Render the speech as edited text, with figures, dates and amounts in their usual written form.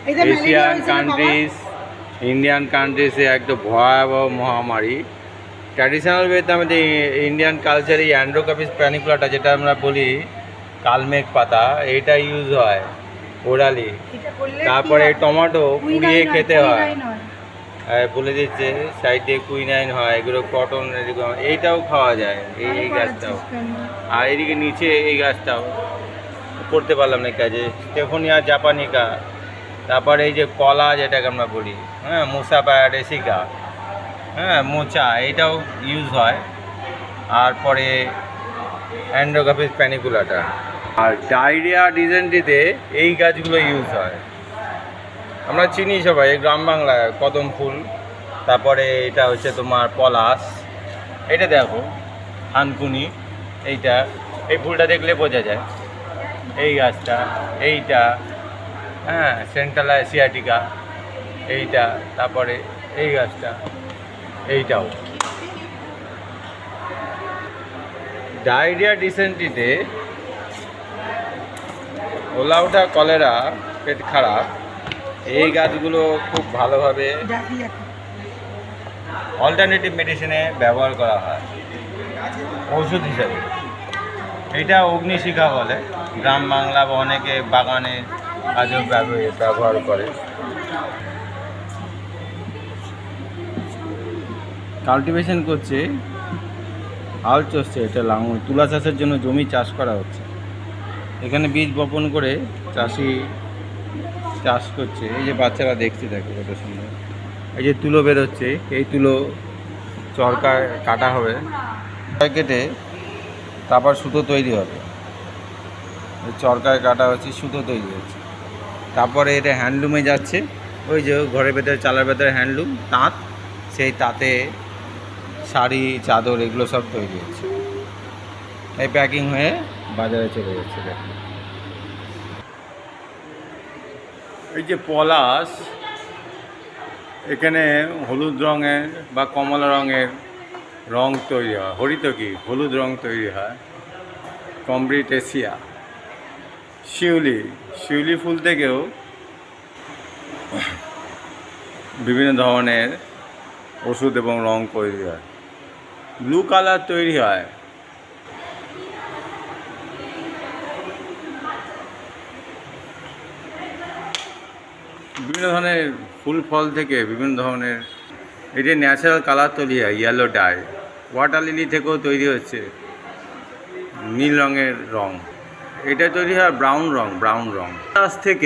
Asian countries, Indian কান্ট্রিজে একটা ভয়াবহ মহামারী। ট্র্যাডিশনাল ওয়েতে আমাদের ইন্ডিয়ান কালচারে অ্যান্ড্রোকাপিস প্যানিকুলাটা, যেটা আমরা বলি কালমেঘ পাতা, এটা ইউজ হয় ওরালি। তারপরে টমেটো পুড়িয়ে খেতে হয়, বলে দিচ্ছে সাইডে কুইনাইন হয়, এগুলো কটন, এইটাও খাওয়া যায়, এই গাছটাও। আর এদিকে নিচে এই গাছটাও করতে পারলাম না কাজে, স্টেফোনিয়া জাপানিকা। তারপরে এই যে কলা, যেটাকে আমরা বলি, হ্যাঁ, মুসাপা রেসিকা, হ্যাঁ, মোচা, এইটাও ইউজ হয়। আর পরে অ্যান্ড্রোকাপিস প্যানিকুলাটা। আর ডায়রিয়া, ডিসেন্ট্রিতে এই গাছগুলো ইউজ হয়। আমরা চিনি সবাই গ্রাম বাংলায় কদম ফুল। তারপরে এটা হচ্ছে তোমার পলাশ, এটা দেখো থানকুনি, এইটা, এই ফুলটা দেখলে বোঝা যায়। এই গাছটা, এইটা, হ্যাঁ, সেন্ট্রাল এশিয়াটিকা, এইটা। তারপরে এই গাছটা, এইটাও। ডায়রিয়া, ডিসেন্ট্রিতে, ওলাউটা, কলেরা, পেট খারাপ, এই গাছগুলো খুব ভালোভাবে অল্টারনেটিভ মেডিসিনে ব্যবহার করা হয় ওষুধ হিসাবে। এটা অগ্নিশিখা বলে, গ্রাম বাংলা বা অনেকে বাগানে কাজেও ব্যবহার করে। কাল্টিভেশন করছে, হাল চষছে, এটা লাঙল, তুলা চাষের জন্য জমি চাষ করা হচ্ছে। এখানে বীজ বপন করে চাষি চাষ করছে। এই যে বাচ্চারা দেখতে, দেখো কত সুন্দর। এই যে তুলো বেরোচ্ছে, এই তুলো চরকায় কাটা হবে, কেটে তারপর সুতো তৈরি হবে। চরকায় কাটা হচ্ছে, সুতো তৈরি হচ্ছে। তারপরে এটা হ্যান্ডলুমে যাচ্ছে, ওই যে ঘরের ভেতরে, চালার ভেতরে হ্যান্ডলুম, তাঁত, সেই তাঁতে শাড়ি, চাদর, এগুলো সব তৈরি হচ্ছে। এই প্যাকিং হয়ে বাজারে চলে যাচ্ছে। দেখুন, এই যে পলাশ, এখানে হলুদ রঙের বা কমলা রঙের রং তৈরি হয়, হরিতকি হলুদ রং তৈরি হয়। কমব্রিটেসিয়া, শিউলি ফুল থেকেও বিভিন্ন ধরনের ওষুধ এবং রং তৈরি হয়। ব্লু কালার তৈরি হয়। বিভিন্ন ধরনের ফুল ফল থেকে বিভিন্ন ধরনের, এটা ন্যাচারাল কালার তৈরি হয়, ইয়েলো ডাই। ওয়াটার লিলি থেকেও তৈরি হচ্ছে নীল রঙের রং, এটা তৈরি হয় ব্রাউন রং। গাছ থেকে